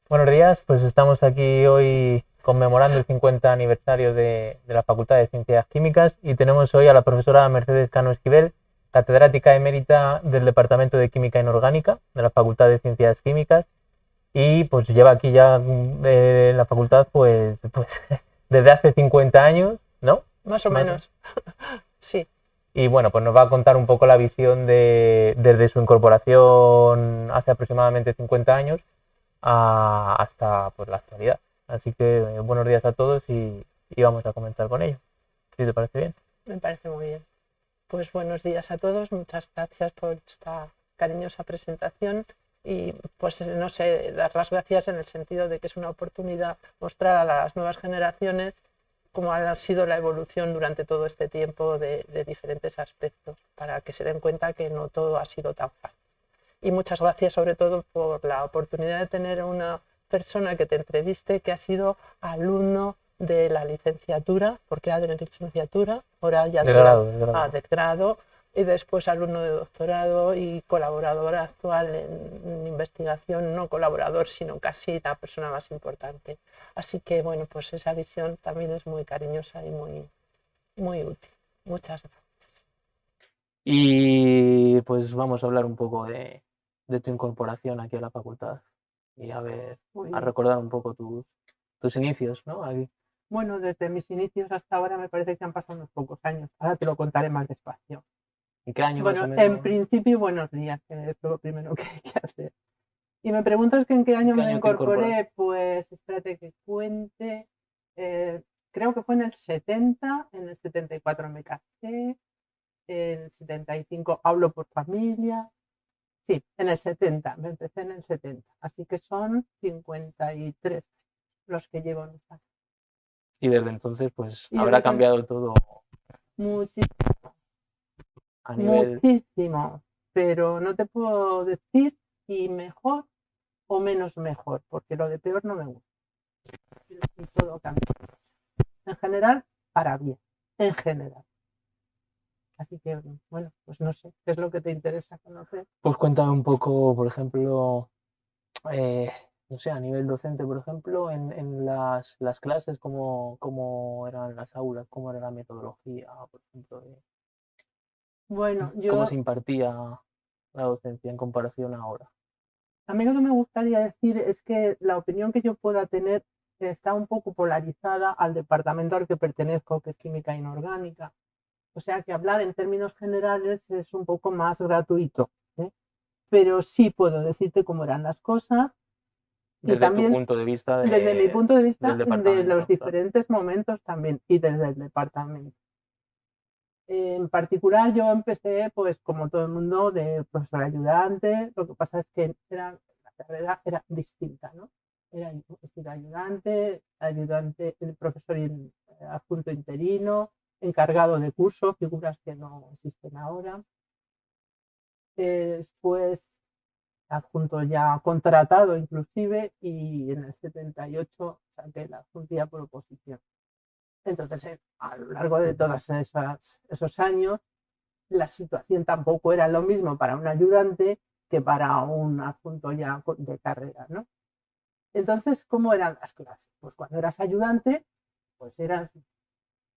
Buenos días, pues estamos aquí hoy conmemorando el 50 aniversario de la Facultad de Ciencias Químicas y tenemos hoy a la profesora Mercedes Cano Esquivel, catedrática emérita del Departamento de Química Inorgánica de la Facultad de Ciencias Químicas y pues lleva aquí ya en la facultad pues desde hace 50 años, ¿no? Más o menos, sí. Y bueno, pues nos va a contar un poco la visión desde su incorporación hace aproximadamente 50 años hasta pues, la actualidad. Así que buenos días a todos y vamos a comenzar con ello. Si te parece bien. Me parece muy bien. Pues buenos días a todos, muchas gracias por esta cariñosa presentación y pues no sé, dar las gracias en el sentido de que es una oportunidad mostrar a las nuevas generaciones cómo ha sido la evolución durante todo este tiempo de diferentes aspectos, para que se den cuenta que no todo ha sido tan fácil. Y muchas gracias sobre todo por la oportunidad de tener una persona que te entreviste que ha sido alumno de la licenciatura, porque era de la licenciatura, ahora ya de grado, y después alumno de doctorado y colaborador actual en investigación, no colaborador, sino casi la persona más importante. Así que bueno, pues esa visión también es muy cariñosa y muy útil. Muchas gracias. Y pues vamos a hablar un poco de tu incorporación aquí a la facultad y a recordar un poco tus inicios, ¿no? Aquí. Bueno, desde mis inicios hasta ahora me parece que han pasado unos pocos años. Ahora te lo contaré más despacio. ¿En qué año bueno, más o menos? En principio, buenos días, que es lo primero que hay que hacer. Y me preguntas que en qué año me incorporé, pues espérate que cuente. Creo que fue en el 70, en el 74 me casé, en el 75 hablo por familia. Sí, en el 70, me empecé en el 70, así que son 53 los que llevo en esta. Y desde entonces, pues habrá cambiado todo muchísimo, a nivel. muchísimo, pero no te puedo decir si mejor o menos mejor, porque lo de peor no me gusta. Y todo cambia. En general, para bien, en general. Así que, bueno, pues no sé, ¿qué es lo que te interesa conocer? Pues cuéntame un poco, por ejemplo, no sé, a nivel docente, por ejemplo, en las clases, cómo eran las aulas, cómo era la metodología, por ejemplo, Bueno, cómo se impartía la docencia en comparación a ahora. A mí lo que me gustaría decir es que la opinión que yo pueda tener está un poco polarizada al departamento al que pertenezco, que es química inorgánica. O sea que hablar en términos generales es un poco más gratuito, ¿eh? Pero sí puedo decirte cómo eran las cosas. Desde y también, tu punto de vista desde mi punto de vista, de los claro. diferentes momentos también, y desde el departamento. En particular, yo empecé, pues como todo el mundo, de profesor ayudante. Lo que pasa es que la carrera era distinta, ¿no? Era ayudante, el profesor adjunto interino, encargado de curso, figuras que no existen ahora. Después, adjunto ya contratado inclusive, y en el 78 saqué la adjuntía por oposición. Entonces, a lo largo de todos esos años, la situación tampoco era lo mismo para un ayudante que para un adjunto ya de carrera, ¿no? Entonces, ¿cómo eran las clases? Pues cuando eras ayudante, pues eras,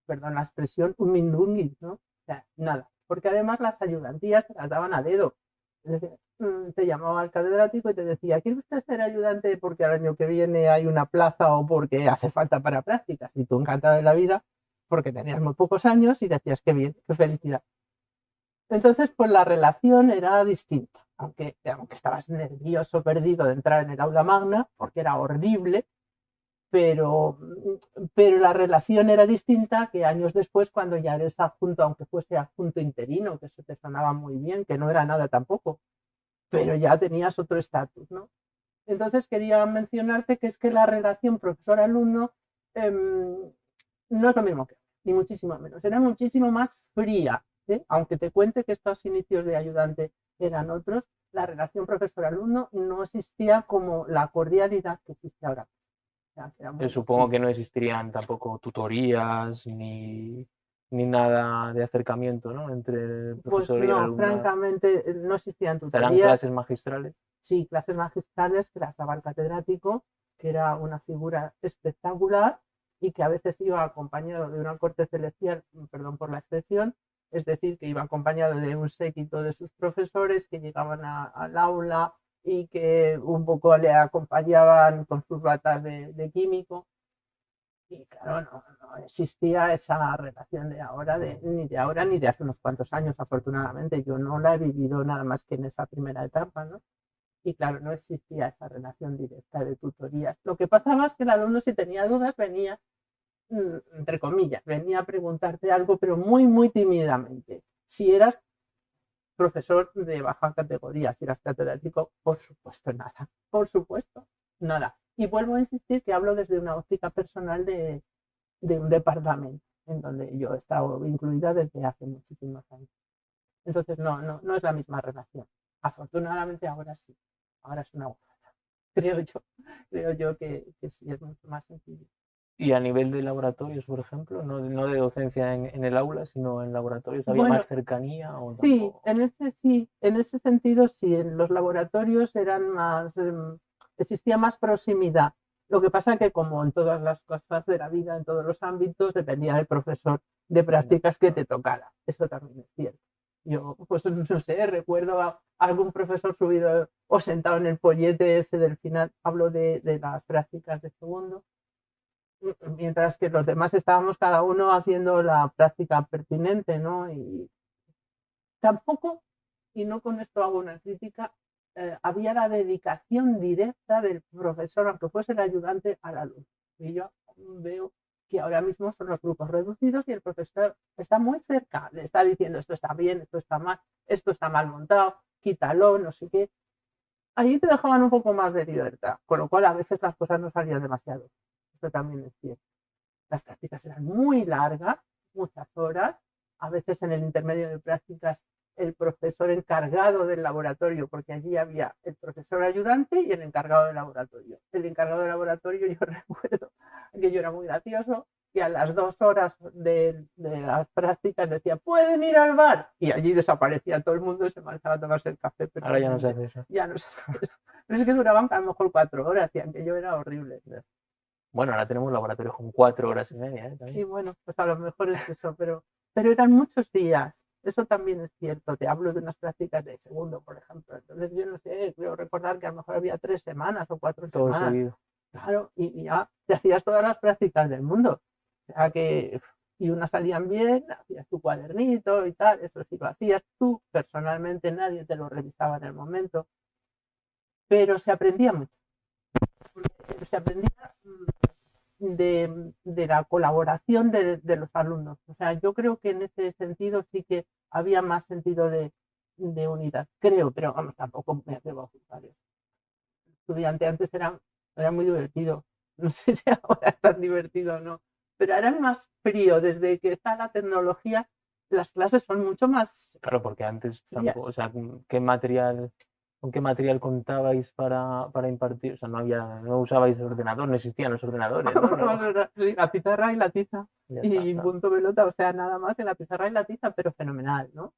perdón la expresión, un mindungui, ¿no? O sea, nada. Porque además las ayudantías te las daban a dedo. Te llamaba al catedrático y te decía, ¿quiere usted ser ayudante porque al año que viene hay una plaza o porque hace falta para prácticas? Y tú encantado de la vida, porque tenías muy pocos años y decías, qué bien, qué felicidad. Entonces, pues la relación era distinta, aunque estabas nervioso, perdido de entrar en el aula magna, porque era horrible, pero, la relación era distinta que años después, cuando ya eres adjunto, aunque fuese adjunto interino, que eso te sonaba muy bien, que no era nada tampoco, pero ya tenías otro estatus, ¿no? Entonces quería mencionarte que es que la relación profesor-alumno no es lo mismo que, ni muchísimo menos, era muchísimo más fría, ¿eh? Aunque te cuente que estos inicios de ayudante eran otros, la relación profesor-alumno no existía como la cordialidad que existe ahora. O sea, supongo que no existirían tampoco tutorías ni nada de acercamiento, ¿no? Entre el profesor y el alumnado. Francamente, no existían tutorías. ¿Serán clases magistrales? Sí, clases magistrales que las daba el catedrático, que era una figura espectacular y que a veces iba acompañado de una corte celestial, perdón por la expresión, es decir, que iba acompañado de un séquito de sus profesores que llegaban al aula y que un poco le acompañaban con sus batas de químico. Y claro, no existía esa relación ni de ahora ni de hace unos cuantos años, afortunadamente. Yo no la he vivido nada más que en esa primera etapa, ¿no? Y claro, no existía esa relación directa de tutorías. Lo que pasaba es que el alumno, si tenía dudas, venía, entre comillas, venía a preguntarte algo, pero muy, muy tímidamente. Si eras profesor de baja categoría, si eras catedrático, por supuesto nada, por supuesto nada. Y vuelvo a insistir que hablo desde una óptica personal de un departamento en donde yo he estado incluida desde hace muchísimos años. Entonces no es la misma relación. Afortunadamente ahora sí, ahora es una gozada. Creo yo que sí es mucho más sencillo. Y a nivel de laboratorios, por ejemplo, no de docencia en el aula, sino en laboratorios, ¿había Bueno, más cercanía o sí, tampoco? en ese sentido sí, en los laboratorios existía más proximidad. Lo que pasa es que como en todas las cosas de la vida, en todos los ámbitos, dependía del profesor de prácticas que te tocara. Eso también es cierto. Yo, pues no sé, recuerdo a algún profesor subido o sentado en el pollete ese del final, hablo de las prácticas de segundo, mientras que los demás estábamos cada uno haciendo la práctica pertinente, ¿no? Y tampoco, y no con esto hago una crítica, había la dedicación directa del profesor, aunque fuese el ayudante, al alumno. Y yo veo que ahora mismo son los grupos reducidos y el profesor está muy cerca, le está diciendo esto está bien, esto está mal montado, quítalo, no sé qué. Allí te dejaban un poco más de libertad, con lo cual a veces las cosas no salían demasiado. Esto también es cierto. Las prácticas eran muy largas, muchas horas. A veces en el intermedio de prácticas el profesor encargado del laboratorio, porque allí había el profesor ayudante y el encargado del laboratorio. El encargado del laboratorio, yo recuerdo que yo era muy gracioso, y a las 2 horas de las prácticas decía, ¿pueden ir al bar? Y allí desaparecía todo el mundo y se marchaba a tomarse el café. Ahora ya no se hace eso. Ya no se hace eso. Pero es que duraban a lo mejor 4 horas y aquello era horrible. Bueno, ahora tenemos laboratorios con 4 horas y media, ¿eh? Sí, bueno, pues a lo mejor es eso, pero eran muchos días. Eso también es cierto. Te hablo de unas prácticas de segundo, por ejemplo. Entonces, yo no sé, creo recordar que a lo mejor había 3 semanas o 4 Todo semanas. seguido. Claro, y ya te hacías todas las prácticas del mundo. O sea que, y unas salían bien, hacías tu cuadernito y tal, eso sí lo hacías tú, personalmente nadie te lo revisaba en el momento, pero se aprendía mucho. Se aprendía de la colaboración de los alumnos. O sea, yo creo que en ese sentido sí que había más sentido de unidad. Creo, pero vamos, tampoco me atrevo a juzgar eso. El estudiante antes era muy divertido. No sé si ahora es tan divertido o no, pero era más frío. Desde que está la tecnología, las clases son mucho más. Claro, porque antes frías. tampoco, o sea, ¿con qué material contabais para impartir? O sea, no usabais ordenador, no existían los ordenadores, ¿no? La pizarra y la tiza. Ya está, Y claro. punto pelota, o sea, nada más en la pizarra y la tiza, pero fenomenal, ¿no?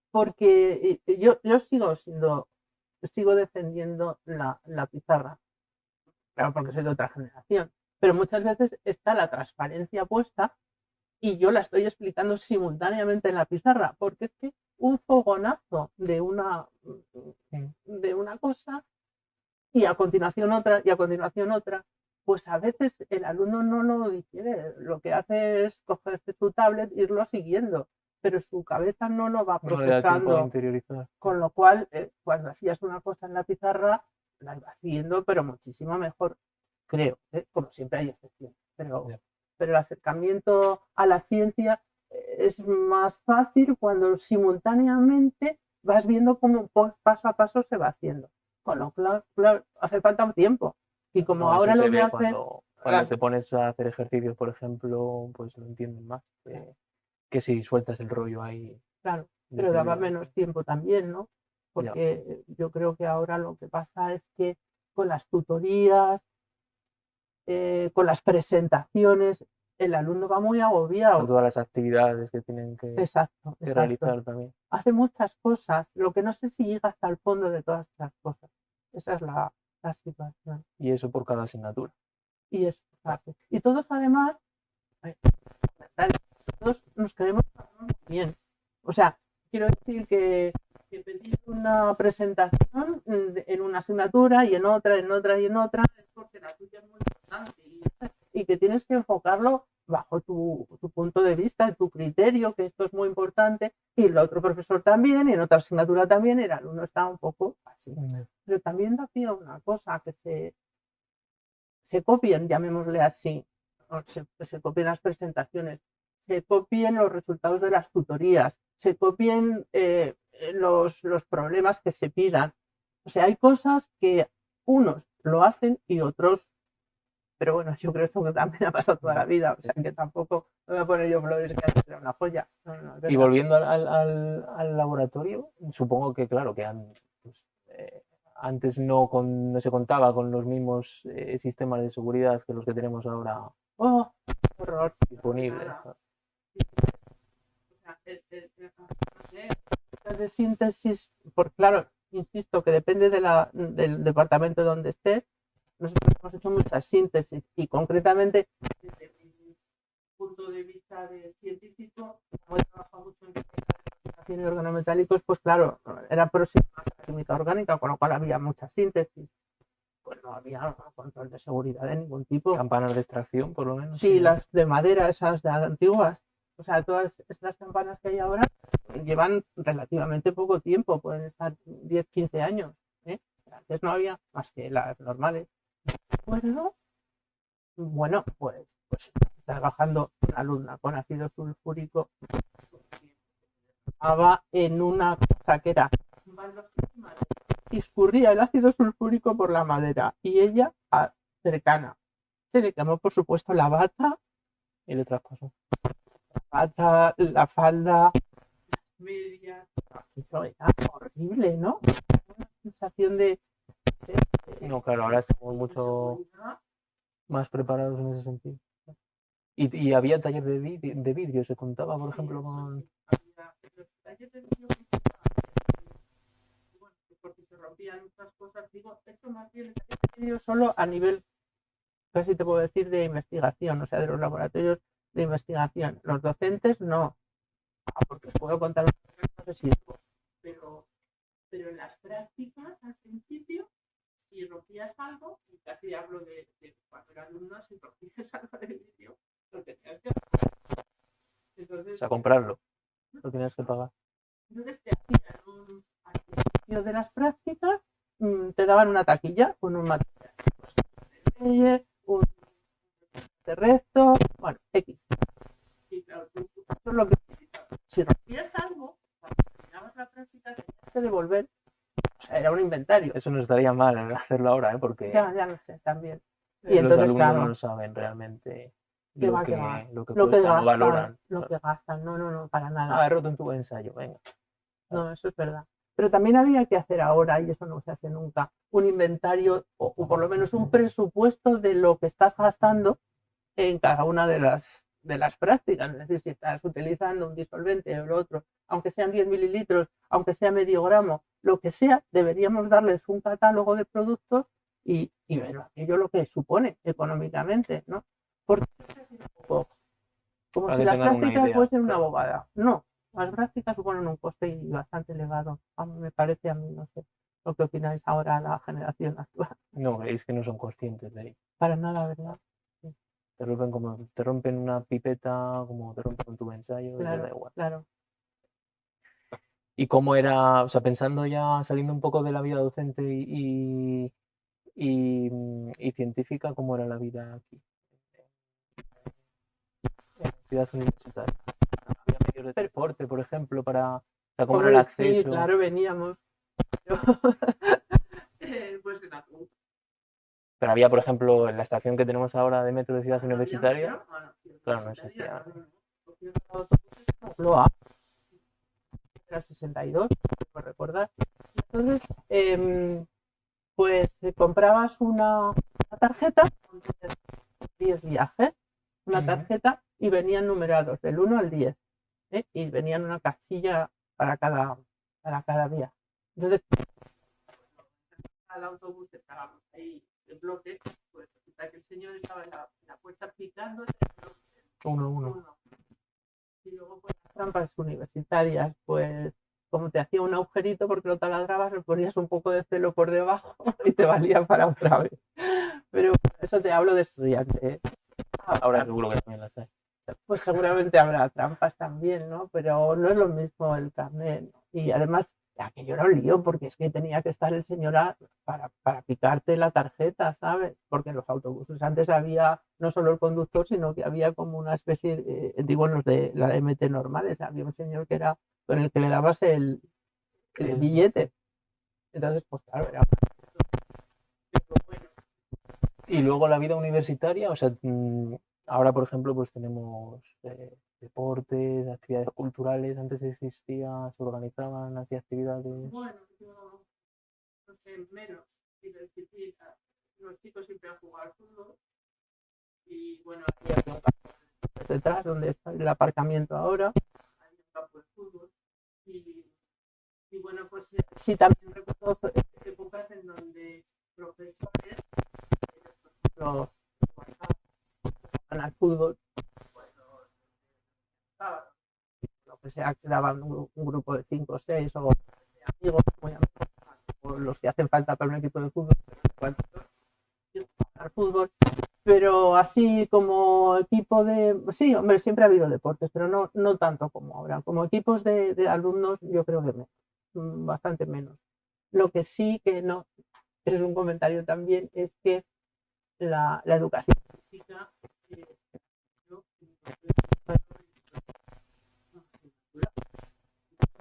Porque yo sigo defendiendo la pizarra, claro, porque soy de otra generación, pero muchas veces está la transparencia puesta y yo la estoy explicando simultáneamente en la pizarra, porque es que un fogonazo de una cosa y a continuación otra y a continuación otra, pues a veces el alumno no lo digiere, lo que hace es cogerse su tablet e irlo siguiendo, pero su cabeza no lo va No le da tiempo a procesando, interiorizar. con lo cual cuando hacías una cosa en la pizarra la ibas siguiendo, pero muchísimo mejor, creo, como siempre hay excepciones, pero el acercamiento a la ciencia es más fácil cuando simultáneamente vas viendo cómo paso a paso se va haciendo. Con lo cual, claro, hace falta un tiempo. Y como No, eso ahora se lo que ve hacen. cuando te pones a hacer ejercicios, por ejemplo, pues lo entienden más que si sueltas el rollo ahí. Claro, pero daba menos tiempo también, ¿no? Porque yo creo que ahora lo que pasa es que con las tutorías, con las presentaciones, el alumno va muy agobiado. Con todas las actividades que tienen Exacto. realizar también. Hace muchas cosas, lo que no sé si llega hasta el fondo de todas esas cosas. Esa es la situación. Y eso por cada asignatura. Y eso se hace. Y todos además, todos nos queremos muy bien. O sea, quiero decir que pedir una presentación en una asignatura y en otra, en otra y en otra, es porque la tuya es muy importante y que tienes que enfocarlo bajo tu punto de vista, tu criterio, que esto es muy importante, y el otro profesor también, y en otra asignatura también, el alumno está un poco así. Pero también da pie a una cosa, que se copien, llamémosle así, se copien las presentaciones, se copien los resultados de las tutorías, se copien los problemas que se pidan. O sea, hay cosas que unos lo hacen y otros, pero bueno, yo creo que esto también ha pasado toda la vida, o sea, que tampoco me voy a poner yo flores que antes era una joya. No, y volviendo al laboratorio, supongo que claro, que pues, antes no se contaba con los mismos sistemas de seguridad que los que tenemos ahora. ¡Oh, horror! Disponibles. De síntesis, porque claro, insisto, que depende del departamento donde estés, nosotros hemos hecho muchas síntesis y concretamente desde mi punto de vista de científico, como he trabajado mucho en química y organometálicos, pues claro, era próxima a la química orgánica, con lo cual había mucha síntesis. Pues no había control de seguridad de ningún tipo. ¿Campanas de extracción, por lo menos? Sí, las de madera, esas de antiguas. O sea, todas estas campanas que hay ahora llevan relativamente poco tiempo, pueden estar 10, 15 años. Antes no había más que las normales. Bueno, pues trabajando una alumna con ácido sulfúrico, estaba en una cosa que era escurría el ácido sulfúrico por la madera y ella cercana. Se le quemó, por supuesto, la bata y le traspasó. La bata, la falda, las medias. Eso era horrible, ¿no? Una sensación de. No, claro, ahora estamos mucho más preparados en ese sentido. Y había taller de vidrio, se contaba, por ejemplo, con. Los talleres de vidrio, bueno, porque se rompían muchas cosas. Digo, esto más bien es vidrio solo a nivel, casi te puedo decir, de investigación, o sea, de los laboratorios de investigación. Los docentes no, porque os puedo contar no sé si pero en las prácticas, al principio, si rompías algo, y casi hablo de cuando era alumno, si rompías algo de vidrio, lo tenías que pagar. Entonces, o sea, comprarlo, lo tenías que pagar. Entonces te hacían al principio de las prácticas, te daban una taquilla con un material, un recto, bueno, X. Y claro, eso es lo que si rompías algo, cuando terminabas la práctica tenías que devolver. O sea, era un inventario. Eso no estaría mal hacerlo ahora, porque ya lo sé, también. Y los entonces, alumnos claro, no saben realmente lo que cuesta, no valoran. Lo que gastan, no, para nada. Ah, he roto un tubo de ensayo, venga. No, eso es verdad. Pero también había que hacer ahora, y eso no se hace nunca, un inventario o por lo menos un presupuesto de lo que estás gastando en cada una de las prácticas. Es decir, si estás utilizando un disolvente o lo otro, aunque sean 10 mililitros, aunque sea medio gramo, lo que sea, deberíamos darles un catálogo de productos y ver aquello lo que supone económicamente, ¿no? Porque como para si las prácticas fuesen una claro, bobada. No, las prácticas suponen un coste bastante elevado. A mí me parece, a mí no sé lo que opináis ahora la generación actual. No, es que no son conscientes de ello. Para nada, ¿verdad? Sí. Te rompen una pipeta, como te rompen un tubo de ensayo, claro, y te da igual. Claro. ¿Y cómo era, o sea, pensando ya, saliendo un poco de la vida docente y científica, cómo era la vida aquí? En la ciudad universitaria. ¿Había medios de transporte, por ejemplo, para, o sea, cómo era el acceso? Sí, claro, veníamos. Pues en autobús. Pero había, por ejemplo, en la estación que tenemos ahora de metro de Ciudad Universitaria, claro, no existía. Lo era 62, por recordar. Entonces, pues comprabas una tarjeta con 10 viajes, una tarjeta, y venían numerados del 1 al 10, y venían una casilla para cada viaje. Entonces, al autobús, estábamos ahí en bloque, pues resulta que el señor estaba en la puerta picando Uno. y luego pues las trampas universitarias, pues como te hacía un agujerito porque lo taladrabas, le ponías un poco de celo por debajo y te valía para otra vez. Pero eso te hablo de estudiante, ¿eh? Ahora seguro que también las hay. Pues seguramente habrá trampas también, ¿no? Pero no es lo mismo el carnet, ¿no? Y además, aquello era un lío, porque es que tenía que estar el señor para picarte la tarjeta, ¿sabes? Porque en los autobuses antes había no solo el conductor, sino que había como una especie, digo, en los de la MT normales, había un señor que era con el que le dabas el billete. Entonces, pues claro, era... Y luego la vida universitaria, o sea, ahora por ejemplo pues tenemos deportes, actividades culturales, antes existía, se organizaban, hacía actividades. Bueno, yo no sé, menos. Y decir, los chicos siempre han jugado al fútbol. Y bueno, aquí hay un campo detrás, donde está el aparcamiento ahora, hay un campo de fútbol. Y bueno, pues sí, también recuerdo épocas en donde profesores, los al fútbol, pues lo que sea, quedaban un grupo de 5 o 6 o amigos, muy amigos, o los que hacen falta para un equipo de fútbol, al fútbol. Pero así como equipo de... Sí, hombre, siempre ha habido deportes, pero no tanto como ahora. Como equipos de alumnos, yo creo que bastante menos. Lo que sí que no, es un comentario también, es que la educación física...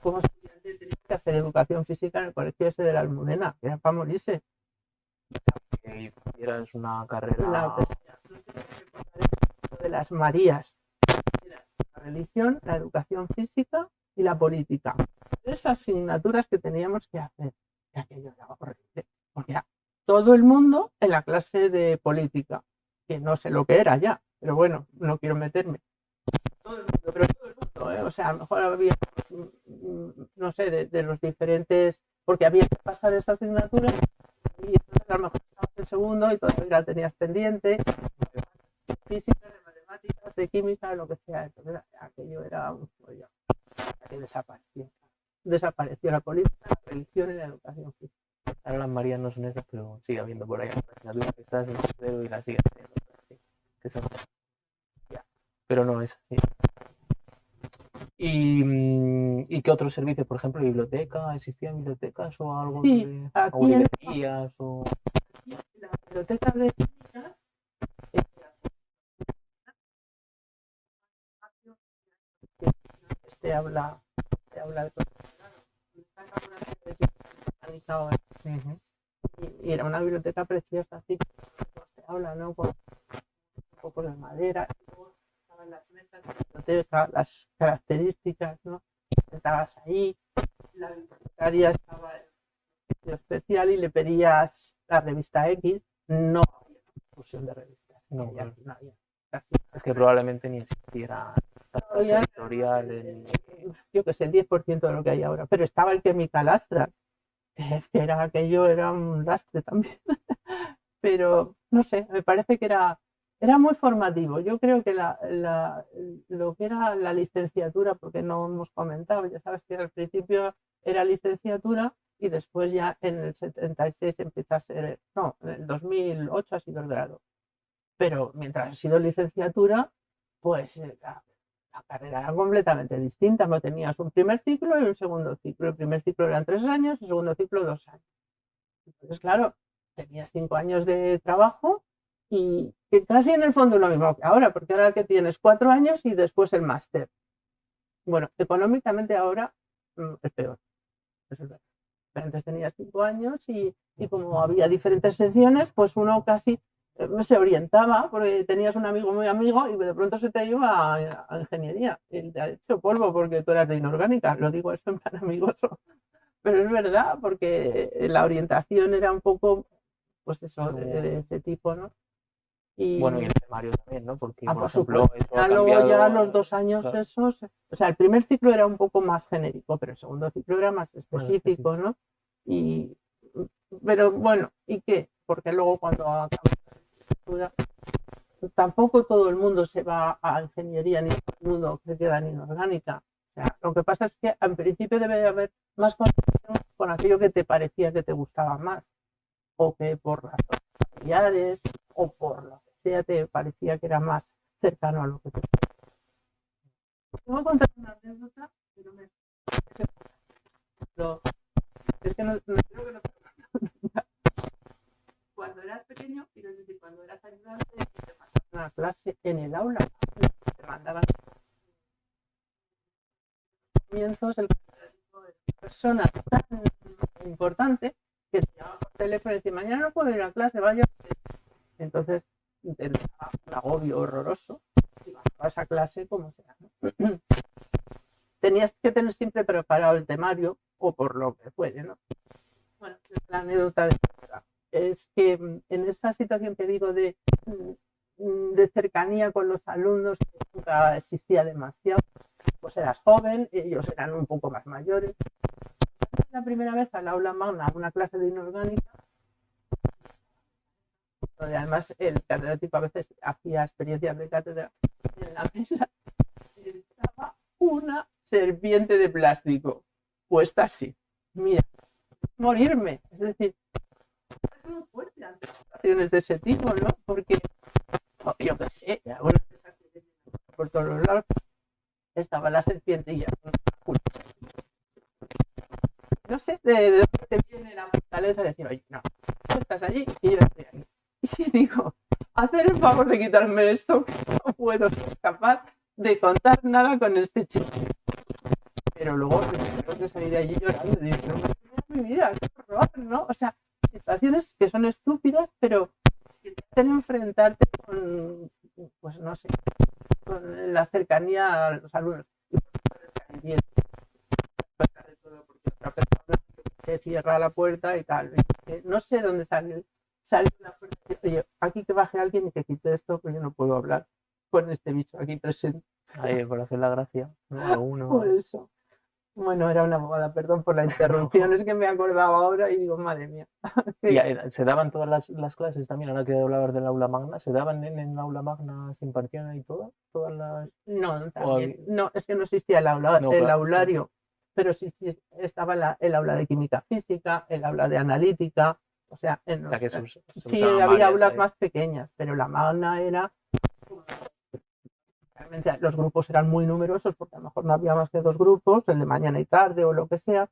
como estudiante tenía que hacer educación física en el colegio ese de la Almudena, que era para morirse. Que hicieras una carrera... La de las Marías. La religión, la educación física y la política. Esas asignaturas que teníamos que hacer. Que aquello era horrible. Porque era todo el mundo en la clase de política. Que no sé lo que era ya, pero bueno, no quiero meterme. Todo el mundo, pero todo el mundo, ¿eh? O sea, a lo mejor había, no sé, de los diferentes, porque había que pasar esa asignatura y entonces a lo mejor estabas en segundo y todavía la tenías pendiente, de física, de matemáticas, de química, lo que sea. Entonces aquello era un rollo que desapareció la política, la religión y la educación física. Ahora las Marías no son esas, pero sigue habiendo por ahí asignaturas que estás en tercero y la sigues teniendo. Que son... Pero no es así. ¿Y qué otros servicios? Por ejemplo, biblioteca, ¿existían bibliotecas o algo? Sí, de, aquí o librerías o... la biblioteca de química te habla de y era una biblioteca preciosa, así que se habla, ¿no? Con un poco de madera, estaban las mesas de la biblioteca, las características, ¿no? Estabas ahí, la bibliotecaria estaba en sitio especial y le pedías la revista X, no había difusión de revistas, no había. Es que probablemente ni existiera tantas editoriales. Yo que sé, el 10% de lo que hay ahora, pero estaba el Chemical Astra. Es que aquello era un lastre también. Pero no sé, me parece que era muy formativo. Yo creo que lo que era la licenciatura, porque no hemos comentado, ya sabes que al principio era licenciatura y después ya en el 76 empieza a ser, no, en el 2008 ha sido el grado. Pero mientras ha sido licenciatura, pues la carrera era completamente distinta. No tenías un primer ciclo y un segundo ciclo. El primer ciclo eran 3 años, el segundo ciclo 2 años. Entonces, claro, tenías 5 años de trabajo y que casi en el fondo es lo mismo que ahora, porque ahora que tienes 4 años y después el máster. Bueno, económicamente ahora es peor. Eso es verdad. Pero antes tenías 5 años y como había diferentes secciones, pues uno casi se orientaba, porque tenías un amigo muy amigo y de pronto se te iba a ingeniería. Y te ha hecho polvo porque tú eras de inorgánica. Lo digo eso en plan amigoso. Pero es verdad, porque la orientación era un poco, pues eso, de ese tipo, ¿no? Y, bueno, y el temario también, ¿no? Porque, por ejemplo, eso ha luego cambiado... ya los 2 años claro. Esos, o sea, el primer ciclo era un poco más genérico, pero el segundo ciclo era más específico, ¿no? Y pero bueno, ¿y qué? Porque luego cuando acabas la licenciatura, tampoco todo el mundo se va a ingeniería, ni todo el mundo se queda en inorgánica. O sea, lo que pasa es que al principio debe haber más conexión con aquello que te parecía que te gustaba más, o que por razones familiares, o por lo que sea, te parecía que era más cercano a lo que te gustaba. Te voy a contar una anécdota, pero es que no creo que no te cuando eras pequeño, quiero decir, cuando eras ayudante, te mandaban a una clase en el aula, te mandaban comienzos el catedrático de una persona tan importante que te llamaba por teléfono y decía, mañana no puedo ir a clase, vaya. Entonces te daba un agobio horroroso y bajaba esa clase como sea, ¿no? Tenías que tener siempre preparado el temario o por lo que fuere, ¿no? Bueno, la anécdota es que en esa situación que digo de cercanía con los alumnos, que nunca existía demasiado, pues eras joven, ellos eran un poco más mayores. La primera vez al aula magna, una clase de inorgánica, donde además el catedrático a veces hacía experiencias de cátedra, y en la mesa estaba una serpiente de plástico, puesta así. Mira, morirme. Es decir, es muy fuerte ante situaciones de ese tipo, ¿no? Porque, yo qué sé, alguna cosa que por todos los lados estaba la serpiente y ya. No sé de dónde te viene la fortaleza de decir, oye, no, tú estás allí y yo estoy aquí. Y digo, hacer el favor de quitarme esto, que no puedo ser capaz de contar nada con este chiste. Pero luego tengo que salir de allí llorando y decir, no, mi vida, qué horror, ¿no? O sea, situaciones que son estúpidas, pero que te hacen enfrentarte con, pues no sé, con la cercanía a los alumnos. Y de todo, porque otra persona se cierra la puerta y tal. No sé dónde sale la puerta. Oye, aquí que baje alguien y que quite esto, porque yo no puedo hablar con este bicho aquí presente. Ahí, por hacer la gracia, ¿no? Alguno. Por eso. Bueno, era una bobada, perdón por la interrupción, es que me acordaba ahora y digo, madre mía. ¿Y se daban todas las clases también? Ahora que hablabas del aula magna, ¿se daban en el aula magna, se impartían ahí todas las...? No, también. No, es que no existía el aula, no, el claro, aulario, pero sí estaba el aula de química física, el aula de analítica, o sea, sí había aulas más pequeñas, pero la magna era... Realmente los grupos eran muy numerosos porque a lo mejor no había más que 2 grupos, el de mañana y tarde o lo que sea,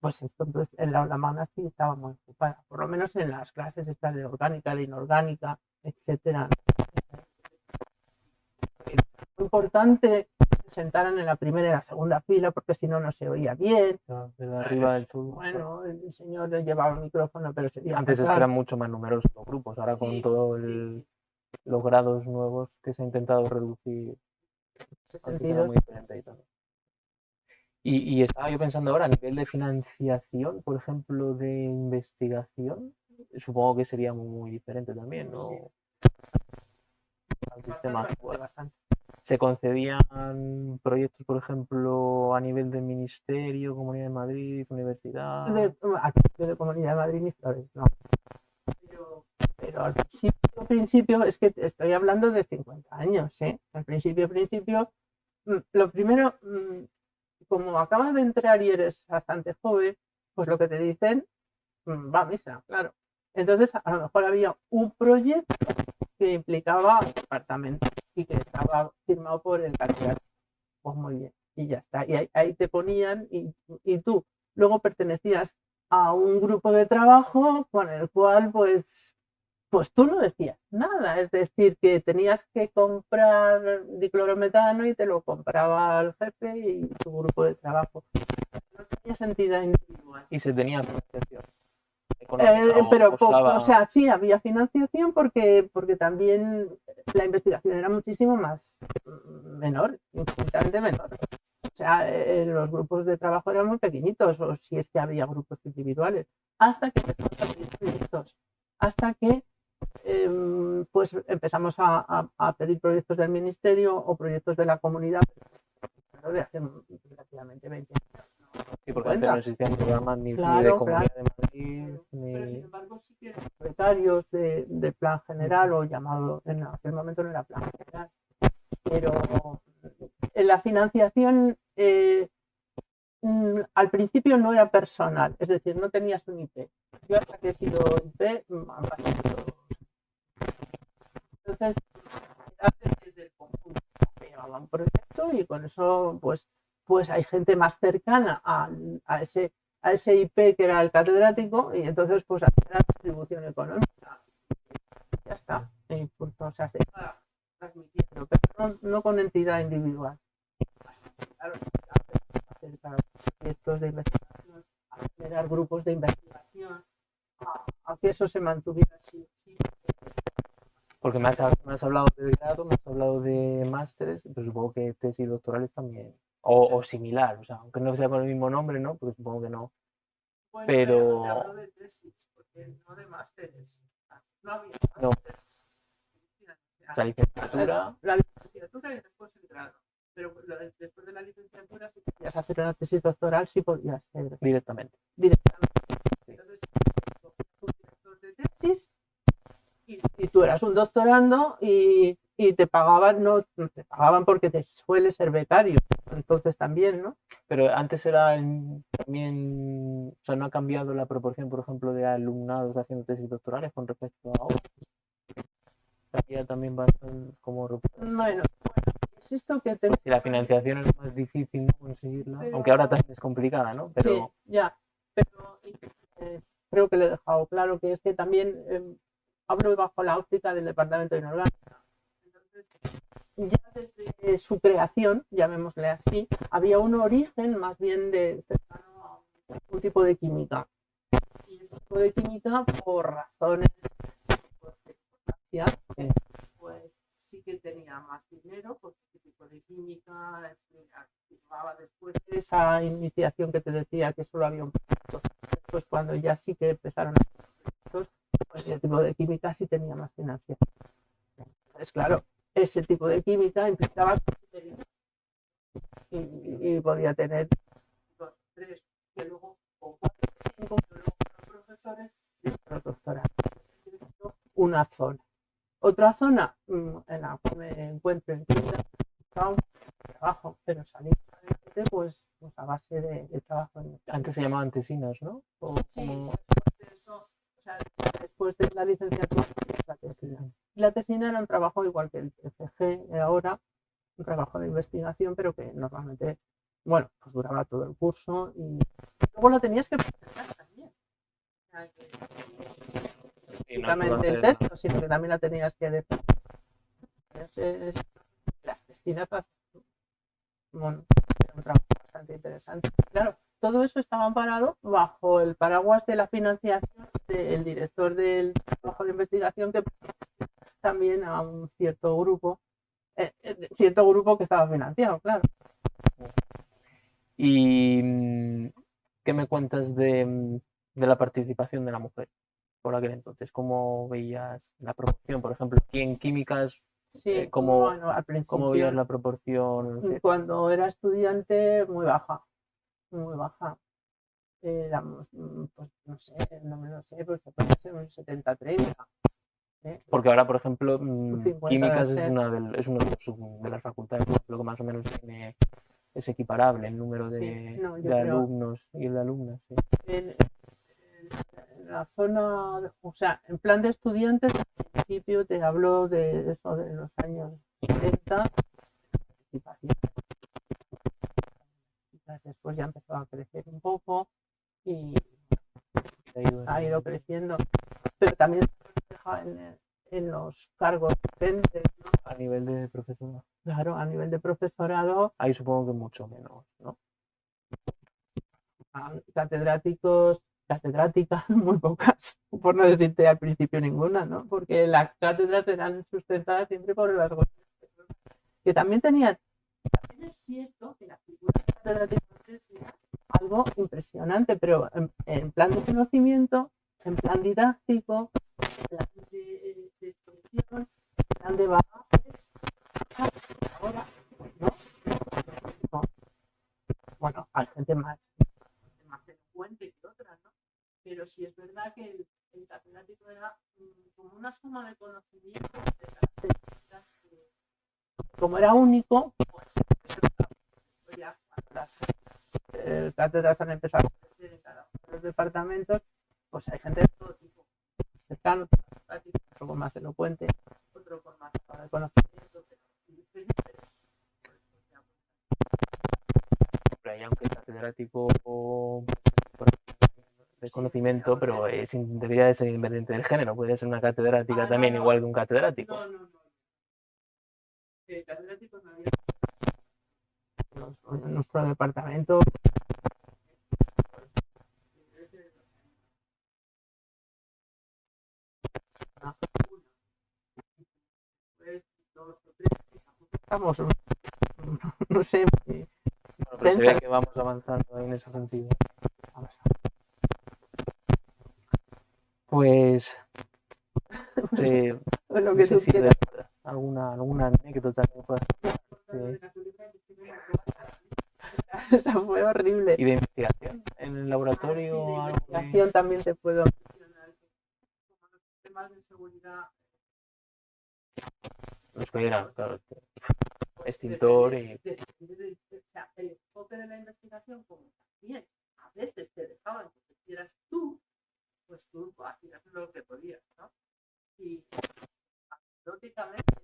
pues entonces en la aula magna sí estaba muy ocupada, por lo menos en las clases estas de orgánica, de inorgánica, etcétera. Muy importante que se sentaran en la primera y la segunda fila porque si no, no se oía bien. De arriba del todo. Bueno, el señor llevaba el micrófono, pero sería antes eran mucho más numerosos los grupos, ahora con sí, todos los grados nuevos que se ha intentado reducir, era muy diferente y todo. Y estaba yo pensando ahora, a nivel de financiación, por ejemplo, de investigación, supongo que sería muy diferente también, ¿no? Al sistema actual. Se concedían proyectos, por ejemplo, a nivel del Ministerio, Comunidad de Madrid, Universidad. De Comunidad de Madrid ni flores, no. Pero al principio, es que estoy hablando de 50 años, ¿eh? Al principio, lo primero, como acabas de entrar y eres bastante joven, pues lo que te dicen va a misa, claro. Entonces, a lo mejor había un proyecto que implicaba departamento y que estaba firmado por el catedrático. Pues muy bien, y ya está. Y ahí te ponían y tú luego pertenecías a un grupo de trabajo con el cual pues tú no decías nada, es decir, que tenías que comprar diclorometano y te lo compraba el jefe y tu grupo de trabajo. No tenías entidad individual. Y se tenía financiación. Pero o sea, sí había financiación porque también la investigación era muchísimo más menor, infinitamente menor. O sea, los grupos de trabajo eran muy pequeñitos, o si es que había grupos individuales, hasta que empezamos a pedir proyectos, hasta que pues empezamos a pedir proyectos del ministerio o proyectos de la comunidad de hace relativamente 20 años. Sí, porque antes no existían programas ni de Claro, Comunidad claro. de Madrid, Pero sin ni... embargo sí que eran becarios de plan general, o llamado, en aquel momento no era plan general, pero en la financiación al principio no era personal, es decir, no tenías un IP. Yo hasta que he sido IP han pasado. Entonces, desde el conjunto llevaba un proyecto y con eso pues hay gente más cercana a ese IP que era el catedrático, y entonces pues hacía la distribución económica. Ya está. Y pues, o sea, se iba transmitiendo, pero no con entidad individual. Claro, hacer proyectos de investigación, a generar grupos de investigación, a que eso se mantuviera así. Porque me has hablado de grado, me has hablado de másteres, pero supongo que tesis doctorales también, o similar, o sea, aunque no sea con el mismo nombre, ¿no? Porque supongo que no. Bueno, Pero... te hablo de tesis, porque no de másteres. No había No, másteres. o sea, licenciatura... La licenciatura y después el grado. Pero después de la licenciatura, si querías hacer una tesis doctoral, sí podías ser Directamente. Entonces, un director de tesis y tú eras un doctorando y te pagaban, no te pagaban porque te suele ser becario, entonces también, ¿no? Pero antes era también, o sea, no ha cambiado la proporción, por ejemplo, de alumnados haciendo tesis doctorales con respecto a ahora. Había también bastante como... Bueno, insisto que si la financiación es más difícil, ¿no?, conseguirla, pero... aunque ahora también es complicada, ¿no? Pero... Sí, ya, pero creo que le he dejado claro que es que también hablo bajo la óptica del Departamento de Inorgánica. Entonces, ya desde su creación, llamémosle así, había un origen más bien de cercano a un tipo de química. Y ese tipo de química, por razones de importancia, pues sí que tenía más dinero, porque ese tipo de química activaba después de esa iniciación que te decía que solo había un proyecto. Después, cuando ya sí que empezaron a hacer proyectos, pues ese tipo de química sí tenía más financiación. Entonces, claro, ese tipo de química implicaba y podía tener 2, 3, que luego, o 4, 5, que luego fueron profesores y otros doctorados. Una zona. Otra zona en la que me encuentro en Quinta, trabajo, pero salir adelante pues a base de trabajo. Antes se llamaban tesinas, ¿no? O sí, como... después de eso, o sea, después de la licenciatura, la tesina. La tesina era un trabajo igual que el FG ahora, un trabajo de investigación, pero que normalmente, bueno, pues duraba todo el curso y luego lo tenías que presentar también. O sea, que únicamente el texto, sino que también la tenías que defender. Las tesinas, bueno, era un trabajo bastante interesante. Claro, todo eso estaba amparado bajo el paraguas de la financiación del director del trabajo de investigación, que también a un cierto grupo que estaba financiado, claro. ¿Y qué me cuentas de la participación de la mujer por aquel entonces? ¿Cómo veías la proporción? Por ejemplo, aquí en químicas, sí, ¿cómo, bueno, al principio, ¿cómo veías la proporción? Cuando era estudiante, muy baja, muy baja. Éramos, pues no sé, no me lo sé, pues puede ser un 70-30. Porque ahora, por ejemplo, químicas es una de las facultades, lo que más o menos es equiparable el número de alumnos y el de alumnas. Sí. En la zona, o sea, en plan de estudiantes, al principio te hablo de eso de los años 70, después ya empezó a crecer un poco y ha ido creciendo, pero también se refleja en los cargos docentes, ¿no? A nivel de profesorado. Claro, a nivel de profesorado. Ahí supongo que mucho menos, ¿no? Catedráticos, catedráticas, muy pocas, por no decirte al principio ninguna, ¿no? Porque las cátedras eran sustentadas siempre por las que también tenían. También es cierto que la figura de catedrático es algo impresionante, pero en plan de conocimiento, en plan didáctico, en plan de expresión, en plan de bagaje. Ahora, ¿no? Bueno, hay gente más era que el catedrático era como una suma de conocimientos de características que, como era único, pues ya cuando las cátedras han empezado a crecer en cada uno de los departamentos, pues hay gente de todo tipo, cercano, otro con más elocuente, otro con más de conocimiento, pero hay aunque catedrático de conocimiento, pero debería de ser independiente del género, podría ser una catedrática también igual que un catedrático. No. Catedráticos no había. En nuestro departamento estamos, no sé. Bueno, pero se ve que vamos avanzando ahí en ese sentido. Pues lo no que sé tú si quieras. alguna anécdota que puedas Esa fue horrible. ¿Y de investigación? ¿En el laboratorio? Sí, de algo investigación también te puedo mencionar como los temas de seguridad. Los que eran, claro, extintor y... El enfoque de la investigación, como también a veces te dejaban que hicieras tú, pues tú hacías lo que podías, ¿no? Y anecdóticamente,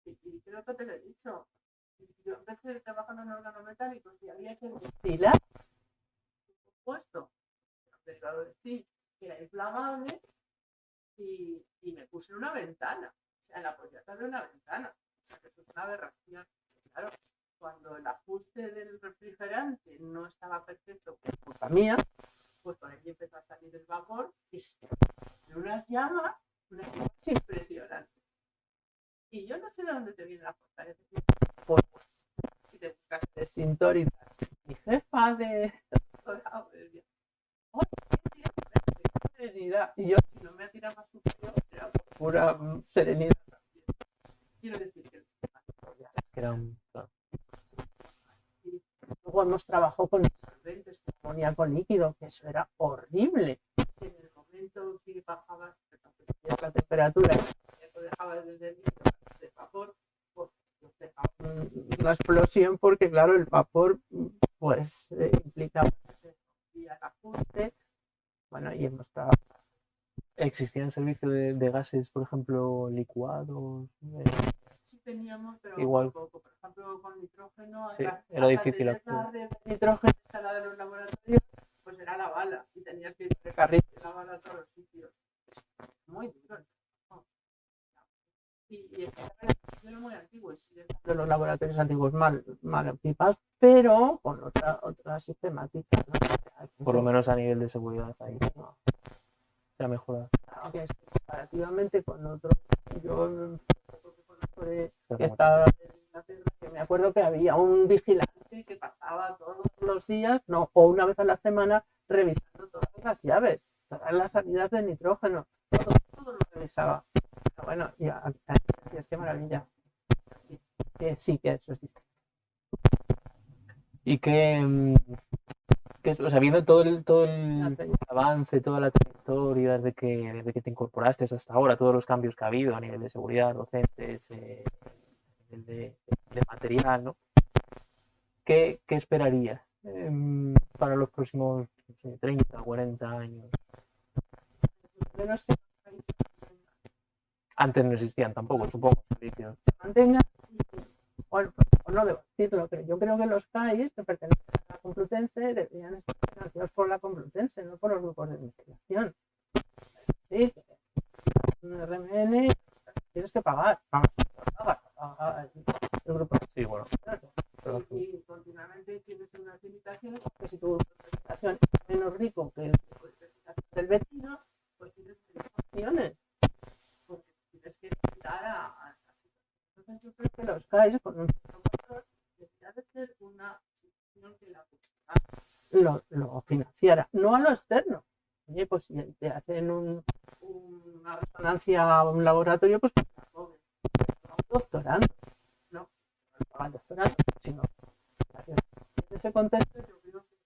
y creo que te lo he dicho, yo empecé trabajando en órganos metálicos y había que destilar un compuesto, claro decir, que era inflamable, y me puse en una ventana, o sea, en la pollata de una ventana, o sea, que eso es una aberración. Claro, cuando el ajuste del refrigerante no estaba perfecto por culpa mía, pues por aquí empezó a salir el vapor y en unas llamas, impresionante. Y yo no sé de dónde te viene la fuerza de decir, pues, si te buscas el extintor y tal. Mi jefa de doctorado decía, oye, qué serenidad. Y yo, si no me atiraba su frío, era por pura serenidad. Quiero decir que era un... Luego hemos trabajado con solventes, con amoníaco líquido, que eso era horrible. En el momento que bajabas la temperatura, lo dejabas desde el de vapor, pues dejaba una explosión, porque claro, el vapor pues implicaba que se ajuste. Bueno, y hemos trabajado. ¿Existían servicios de gases, por ejemplo, licuados? Sí teníamos, pero igual poco. Por ejemplo, con nitrógeno, sí, era difícil de nitrógeno instalada en los laboratorios, pues era la bala y tenías que ir de carril de la bala a todos los sitios. Muy duro. Y era muy antiguo, de los laboratorios antiguos mal equipados, pero con otra sistemática, ¿no? Por lo menos a nivel de seguridad ahí no se ha mejorado. Aunque comparativamente con otros, yo que estaba en Inglaterra, que me acuerdo que había un vigilante que pasaba todos los días, no, o una vez a la semana, revisando todas las llaves, todas las salidas de nitrógeno, todo lo revisaba. Pero bueno, es que maravilla. Que sí, que eso es distinto. Y que o sea, viendo todo el avance, toda la trayectoria desde que te incorporaste hasta ahora, todos los cambios que ha habido a nivel de seguridad, docentes, de material, ¿no? ¿Qué esperarías para los próximos 30, 40 años? Antes no existían tampoco, supongo, servicios. Se mantengan, bueno, no debo decirlo, pero yo creo que los CAIs que pertenecen a la Complutense deberían estar financiados por la Complutense, no por los grupos de investigación. Sí, un RMN tienes que pagar, vamos, pagar el grupo. Sí, bueno. Y continuamente tienes unas limitaciones, porque si tu grupo de investigación es menos rico que el grupo de investigación del vecino, pues tienes menos opciones, porque tienes que invitar a entonces yo creo que los CAIs con un control debería de ser una institución que la lo financiara, no a lo externo. Oye, pues si te hacen una resonancia a un laboratorio, pues no un doctorando, no pagan doctorando, sino en ese contexto yo creo que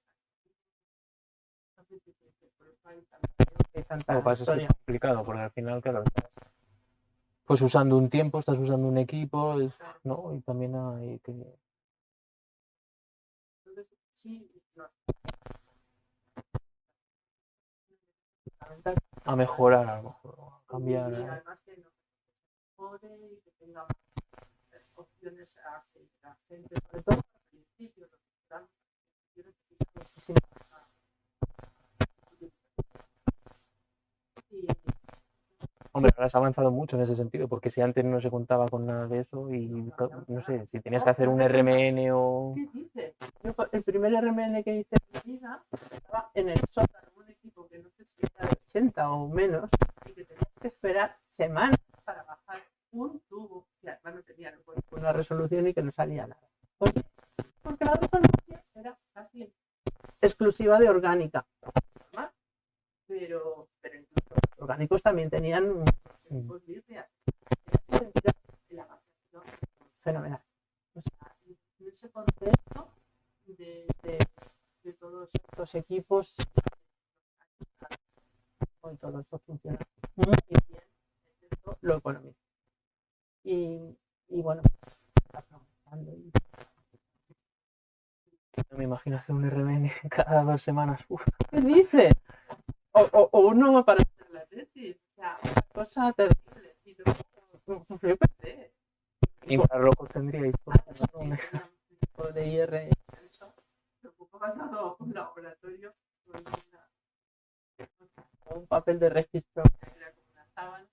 hay tanta Lo que pasa es que es historia. complicado, porque al final, claro, estás pues usando un tiempo, estás usando un equipo, ¿no? Y también hay que... Entonces, sí, no, a mejorar, a lo mejor, a cambiar. y además que no mejore y que tenga más opciones a la gente, sobre todo al principio, los que dan muchísimo. Y Hombre, ahora has avanzado mucho en ese sentido, porque si antes no se contaba con nada de eso y, no sé, si tenías que hacer un RMN o... ¿qué dices? Yo, el primer RMN que hice en mi vida estaba en el sótano, un equipo que no sé si era de 80 o menos, y que tenías que esperar semanas para bajar un tubo, que además no tenía una resolución y que no salía nada. ¿Por qué? Porque la resolución era casi exclusiva de orgánica. Pero incluso los orgánicos también tenían tipos birrias. En ese sentido, el avance ha sido fenomenal. O sea, en ese contexto de todos estos equipos, hoy todo esto funciona muy bien, excepto lo económico. Y bueno, está progresando. No me imagino hacer un RMN cada 2 semanas. Uf. ¿Qué dices? O uno para hacer la tesis. O sea, una cosa terrible. Y yo pensé. Infrarrojos tendríais. Por de IR, eso. Preocupaba dado un laboratorio con un papel de registro que era como una sábana.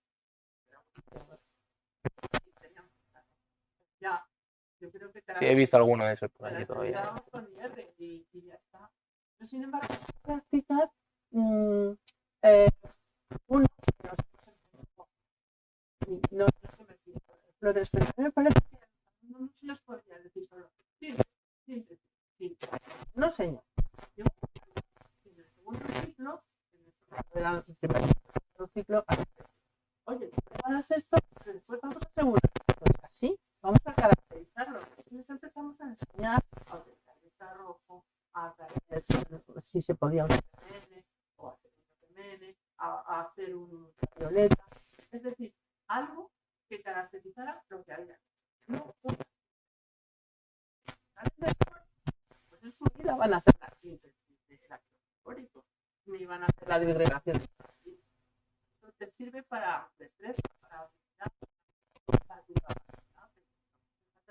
Ya, yo creo que Sí, he visto alguno de esos por aquí todavía. con IR y ya está. Pero sin embargo, prácticas, uno no se me pide flores, pero a mí me parece que no se les podría decir solo sí. No, señor. Yo, en el segundo ciclo, era el primer ciclo, oye, preparas esto, pero después vamos a asegurar. Pues así, vamos a caracterizarlo. Entonces empezamos a enseñar a utilizar el rojo, a ver si se podía usar MN, o hacer un MN, a hacer un violeta. Es decir, algo que caracterizara lo que había. No, pues en su vida van a hacer la síntesis del ácido fosfórico, ni van a hacer la disgregación. Esto te sirve para estrés, para tu capacidad.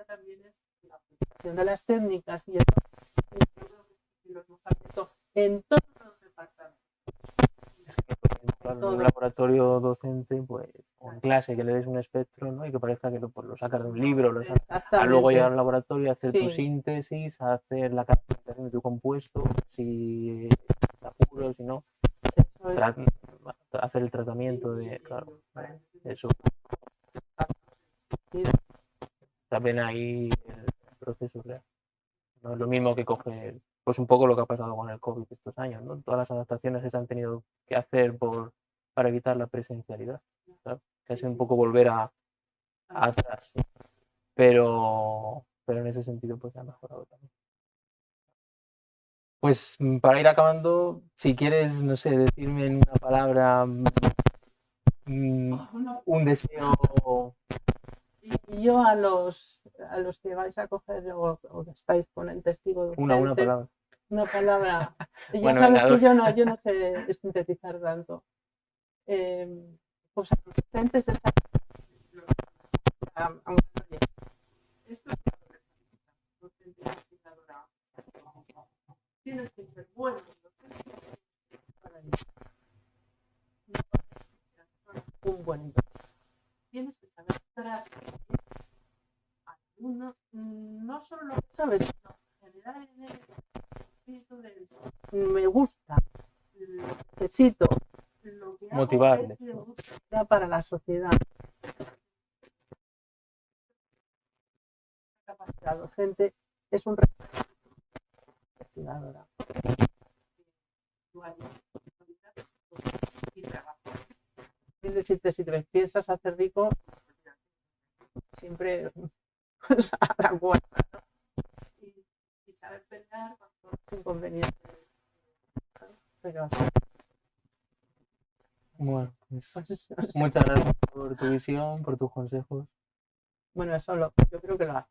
También es la aplicación de las técnicas y eso lo hemos abierto en todos los departamentos. Es que en un laboratorio docente, pues, o en clase que le des un espectro, ¿no? Y que parezca que lo sacas de un libro, a luego llegar al laboratorio, hacer tu síntesis, hacer la caracterización de tu compuesto, si está puro, si no, hacer el tratamiento de, claro, eso. También ahí el proceso real. No es lo mismo que coger, pues un poco lo que ha pasado con el COVID estos años, ¿no? Todas las adaptaciones que se han tenido que hacer para evitar la presencialidad, ¿sabes? Que ha sido un poco volver atrás. Pero en ese sentido pues ha mejorado también. Pues para ir acabando, si quieres, no sé, decirme en una palabra un deseo. Y yo a los que vais a coger o estáis con el testigo docente, una palabra. Una palabra. Ya bueno, sabes que yo no sé sintetizar tanto. Pues a los docentes esto tienes que ser bueno para un buen tienes que saber transmitir no solo lo que sabes, sino generar en el espíritu del me gusta, lo necesito, lo que motivarle es de utilidad para la sociedad. La capacidad docente es un investigadora. Si te piensas hacer rico, siempre a la cuarta, ¿no? Y saber pelear con todos los inconvenientes. Pero Bueno, pues Pues eso, muchas gracias por tu visión, por tus consejos. bueno, yo creo que lo